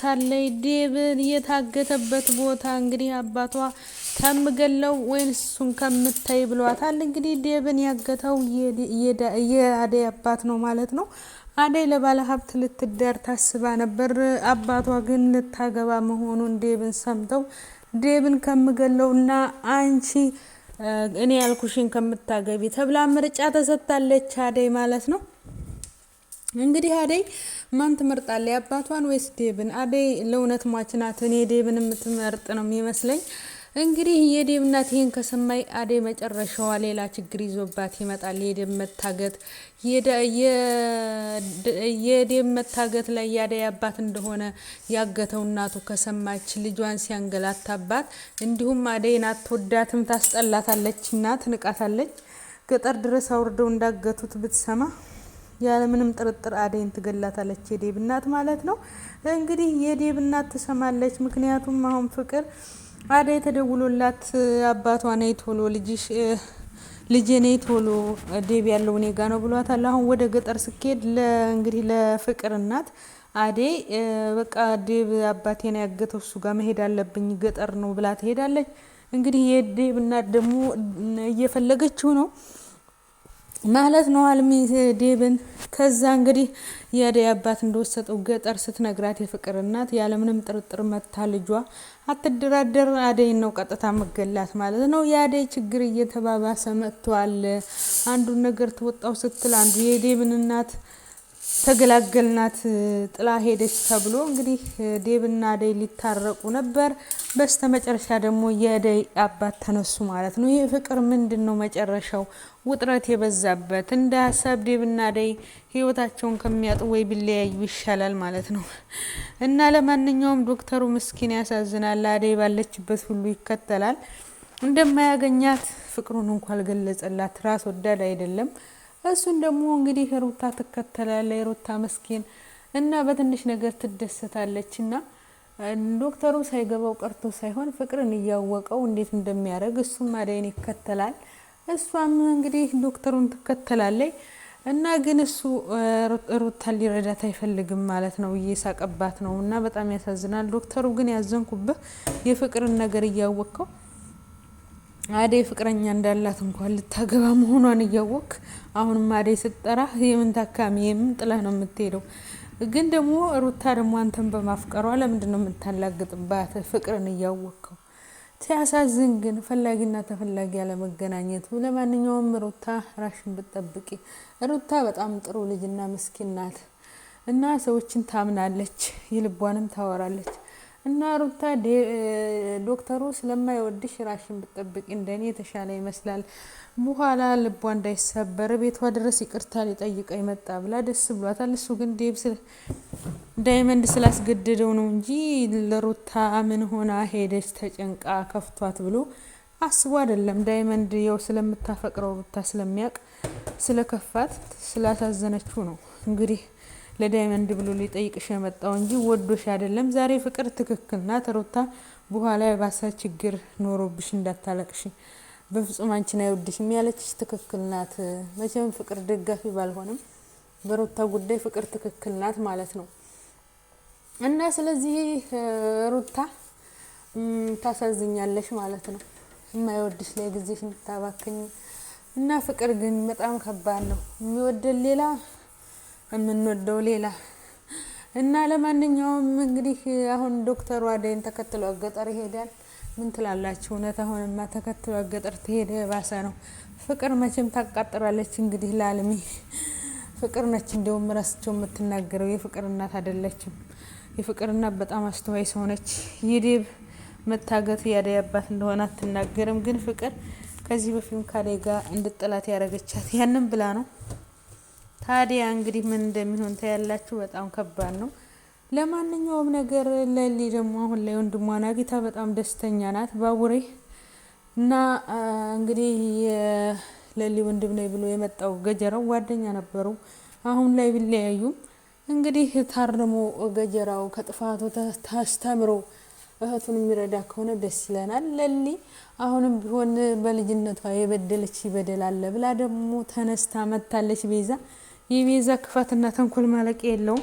ታለይ ዴብን የታገተበት ቦታ እንግዲህ አባቷ ከምገለው ወይንስ እሱን ከምታይ ብሏታል። እንግዲህ ዴብን ያገተው የአደይ አባት ነው ማለት ነው። አደይ ለባለ ሀብት ልትዳር ታስባ ነበር። አባቷ ግን ልታገባ መሆኑን ዴብን ሰምተው ዴብን ከምገለውና አንቺ እኔ ያልኩሽን ከምታገቢ ተብላ ምርጫ ተሰጥታለች አደይ ማለት ነው። እንግዲህ አደይ ማን ትመርጣለች? አባቷን ወይስ ዴብን? አደይ ለእውነት ሟች ናት። እኔ ዴብን የምትመርጥ ነው የሚመስለኝ። እንግዲህ የዴብ እናት ይሄን ከሰማይ አደይ መጨረሻዋ ሌላ ችግር ይዞባት ይመጣል። የዴብ መታገት የዴብ መታገት ላይ የአደይ አባት እንደሆነ ያገተው እናቱ ከሰማች ልጇን ሲያንገላታባት፣ እንዲሁም አደይን አትወዳትም፣ ታስጠላታለችና ትንቃታለች። ገጠር ድረስ አውርደው እንዳገቱት ብትሰማ ያለምንም ጥርጥር አደይን ትገላታለች፣ የዴብ እናት ማለት ነው። እንግዲህ የዴብ እናት ትሰማለች። ምክንያቱም አሁን ፍቅር አደይ ተደውሎላት አባቷ ነይ ቶሎ ልጄ ነይ ቶሎ ዴብ ያለው እኔ ጋ ነው ብሏታል። አሁን ወደ ገጠር ስኬድ እንግዲህ ለፍቅር እናት አደይ በቃ ዴብ አባቴን ያገተው እሱ ጋር መሄድ አለብኝ ገጠር ነው ብላ ትሄዳለች። እንግዲህ የዴብ እናት ደግሞ እየፈለገችው ነው ማለት ነው አልሚ ዴብን። ከዛ እንግዲህ የአደይ አባት እንደወሰጠው ገጠር ስትነግራት የፍቅር እናት ያለምንም ጥርጥር መታ ልጇ አትደራደር አደይን ነው ቀጥታ መገላት ማለት ነው። የአደይ ችግር እየተባባሰ መጥቷል። አንዱን ነገር ተወጣው ስትል አንዱ የዴብን እናት ተገላገልናት ጥላ ሄደች ተብሎ እንግዲህ ዴብና አደይ ሊታረቁ ነበር። በስተመጨረሻ ደግሞ የአደይ አባት ተነሱ ማለት ነው። ይሄ ፍቅር ምንድነው መጨረሻው? ውጥረት የበዛበት እንደ ሀሳብ ዴብና አደይ ህይወታቸውን ከሚያጡ ወይ ቢለያዩ ይሻላል ማለት ነው። እና ለማንኛውም ዶክተሩ ምስኪን ያሳዝናል። አደይ ባለችበት ሁሉ ይከተላል። እንደማያገኛት ፍቅሩን እንኳን አልገለጸላት። ራስ ወዳድ አይደለም። እሱን ደግሞ እንግዲህ ሩታ ትከተላለች። ሩታ መስኪን እና በትንሽ ነገር ትደሰታለች። እና ዶክተሩ ሳይገባው ቀርቶ ሳይሆን ፍቅርን እያወቀው እንዴት እንደሚያደርግ እሱም አደይን ይከተላል። እሷም እንግዲህ ዶክተሩን ትከተላለች። እና ግን እሱ ሩታን ሊረዳት አይፈልግም ማለት ነው። እየሳቀባት ነው እና በጣም ያሳዝናል። ዶክተሩ ግን ያዘንኩብህ የፍቅርን ነገር እያወቀው አደይ ፍቅረኛ እንዳላት እንኳን ልታገባ መሆኗን እያወቅ አሁንም አደይ ስትጠራ የምን ታካሚ የምን ጥለህ ነው የምትሄደው? ግን ደግሞ ሩታ ደግሞ አንተን በማፍቀሯ ለምንድን ነው የምታላግጥባት? ፍቅርን እያወቅከው ሲያሳዝን። ግን ፈላጊና ተፈላጊ ያለመገናኘቱ። ለማንኛውም ሩታ ራሽን ብትጠብቂ። ሩታ በጣም ጥሩ ልጅና ምስኪን ናት እና ሰዎችን ታምናለች፣ የልቧንም ታወራለች። እና ሩታ ዶክተሩ ስለማይወድሽ ራሽን ብትጠብቂ እንደኔ የተሻለ ይመስላል። በኋላ ልቧ እንዳይሰበር ቤቷ ድረስ ይቅርታ ሊጠይቀው ይመጣ ብላ ደስ ብሏታል። እሱ ግን ዳይመንድ ስላስገደደው ነው እንጂ ለሩታ ምን ሆና ሄደች ተጨንቃ ከፍቷት ብሎ አስቦ አይደለም። ዳይመንድ ያው ስለምታፈቅረው ሩታ ስለሚያውቅ ስለከፋት ስላሳዘነችው ነው እንግዲህ ለዳይመንድ ብሎ ሊጠይቅሽ የመጣው እንጂ ወዶሽ አይደለም። ዛሬ ፍቅር ትክክል ናት። ሩታ በኋላ የባሰ ችግር ኖሮብሽ እንዳታለቅሽ፣ በፍጹም አንቺን አይወድሽም ያለችሽ ትክክል ናት። መቼም ፍቅር ደጋፊ ባልሆንም በሩታ ጉዳይ ፍቅር ትክክል ናት ማለት ነው። እና ስለዚህ ሩታ ታሳዝኛለሽ ማለት ነው፣ የማይወድሽ ላይ ጊዜሽ እንድታባክኝ። እና ፍቅር ግን በጣም ከባድ ነው። የሚወደን ሌላ የምንወደው ሌላ። እና ለማንኛውም እንግዲህ አሁን ዶክተሩ አደይን ተከትሎ ገጠር ይሄዳል። ምን ትላላችሁ? እውነት አሁንማ ተከትሎ ገጠር ትሄድ ባሰ ነው። ፍቅር መቼም ታቃጥራለች። እንግዲህ ለአልሚ ፍቅር ነች እንደውም ራስቸው የምትናገረው፣ የፍቅር እናት አይደለችም። የፍቅር እናት በጣም አስተዋይ ሰው ነች። የዴብ መታገት የአደይ አባት እንደሆነ አትናገርም። ግን ፍቅር ከዚህ በፊት ከአደይ ጋር እንድጥላት ያደረገቻት ያንን ብላ ነው። ታዲያ እንግዲህ ምን እንደሚሆን ታያላችሁ። በጣም ከባድ ነው። ለማንኛውም ነገር ለሊ ደግሞ አሁን ላይ ወንድሟን አግኝታ በጣም ደስተኛ ናት። ባቡሬ እና እንግዲህ የለሊ ወንድም ነኝ ብሎ የመጣው ገጀራው ጓደኛ ነበሩ። አሁን ላይ ቢለያዩም እንግዲህ ታርሞ ገጀራው ከጥፋቱ ታስተምሮ እህቱን የሚረዳ ከሆነ ደስ ይለናል። ለሊ አሁንም ቢሆን በልጅነቷ የበደለች ይበደል አለ ብላ ደግሞ ተነስታ መታለች። ቤዛ የቤዛ ክፋትና ተንኮል ማለቂያ የለውም።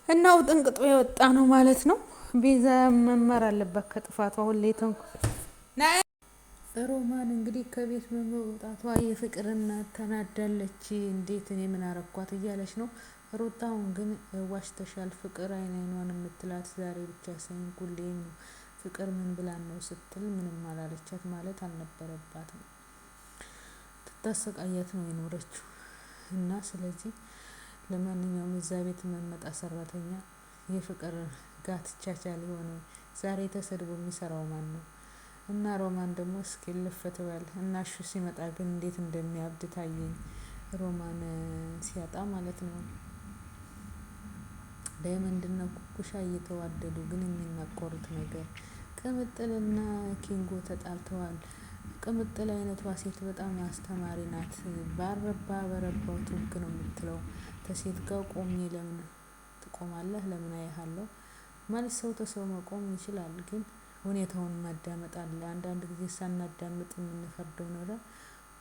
እናው ጥንቅጦ የወጣ ነው ማለት ነው። ቤዛ መማር አለባት ከጥፋቷ ሁሌ ሮማን እንግዲህ ከቤት በመውጣቷ የፍቅር እናት ተናዳለች። እንዴት እኔ ምን አረኳት እያለች ነው። ሩታውን ግን ዋሽተሻል፣ ፍቅር አይን አይኗን የምትላት ዛሬ ብቻ ሳይሆን ሁሌም ነው። ፍቅር ምን ብላን ነው ስትል ምንም አላለቻት ማለት አልነበረባትም። ትታሰቃያት ነው የኖረችው እና ስለዚህ ለማንኛውም እዛ ቤት መመጣ ሰራተኛ የፍቅር ጋትቻቻል ሊሆን ዛሬ ተሰድቦ የሚሰራው ማን ነው? እና ሮማን ደግሞ እስኪ ልፈት በል እና እሹ ሲመጣ ግን እንዴት እንደሚያብድ ታየኝ። ሮማን ሲያጣ ማለት ነው። ዳይመንድና ኩኩሻ እየተዋደዱ ግን የሚናቆሩት ነገር ቅምጥልና ኪንጎ ተጣልተዋል። ቅምጥል አይነቷ ሴት በጣም አስተማሪ ናት። ባረባ በረባው ትውግ ነው የምትለው። ከሴት ጋር ቆሜ ለምን ትቆማለህ? ለምን አያሃለሁ ማለት ሰው ተሰው መቆም ይችላል፣ ግን ሁኔታውን ማዳመጥ አለ። አንዳንድ ጊዜ ሳናዳምጥ የምንፈርደው ነገር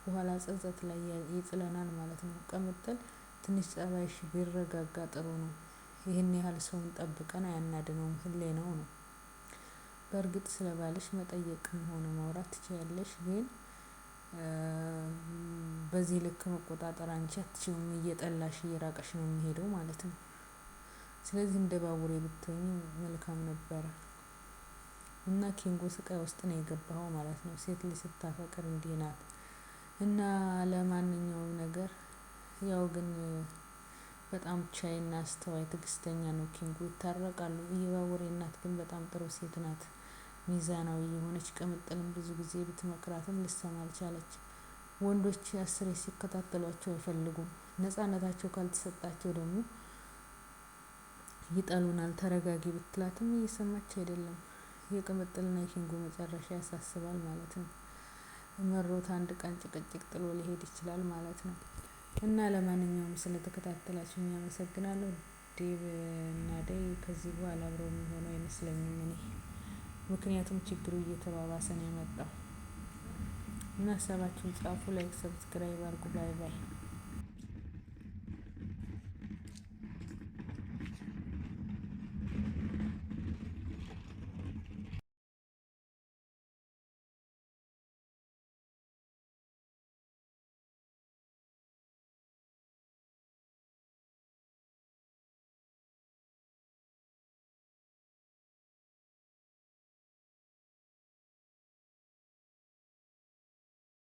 በኋላ ጸጸት ላይ ይጥለናል ማለት ነው። ቅምጥል ትንሽ ጸባይሽ ቢረጋጋ ጥሩ ነው። ይህን ያህል ሰውን ጠብቀን አያናድነውም፣ ህሊናው ነው። በእርግጥ ስለ ባልሽ መጠየቅም ሆነ ማውራት ትችያለሽ፣ ግን በዚህ ልክ መቆጣጠር አንቺ አትችይውም። እየጠላሽ እየራቀሽ ነው የሚሄደው ማለት ነው። ስለዚህ እንደ ባቡሬ ብትሆኚ መልካም ነበረ። እና ኪንጎ ስቃይ ውስጥ ነው የገባው ማለት ነው። ሴት ልጅ ስታፈቅር እንዲህ ናት። እና ለማንኛውም ነገር ያው ግን በጣም ቻይና አስተዋይ ትዕግስተኛ ነው ኪንጎ። ይታረቃሉ። የባቡሬ እናት ግን በጣም ጥሩ ሴት ናት፣ ሚዛናዊ የሆነች። ቅምጥልን ብዙ ጊዜ ብትመክራትም ልሰማ አልቻለችም። ወንዶች አስሬ ሲከታተሏቸው አይፈልጉም። ነፃነታቸው ካልተሰጣቸው ደግሞ ይጠሉናል። ተረጋጊ ብትላትም እየሰማች አይደለም። የቅምጥልና የኪንጎ መጨረሻ ያሳስባል ማለት ነው። መሮት አንድ ቀን ጭቅጭቅ ጥሎ ሊሄድ ይችላል ማለት ነው። እና ለማንኛውም ስለተከታተላችሁ አመሰግናለሁ። ዴቭ እና አደይ ከዚህ በኋላ አብረው የሚሆኑ አይመስለኝም እኔ፣ ምክንያቱም ችግሩ እየተባባሰ ነው የመጣው። እና ሀሳባችሁን ጻፉ፣ ላይክ፣ ሰብስክራይብ አድርጉ። ባይ ባይ።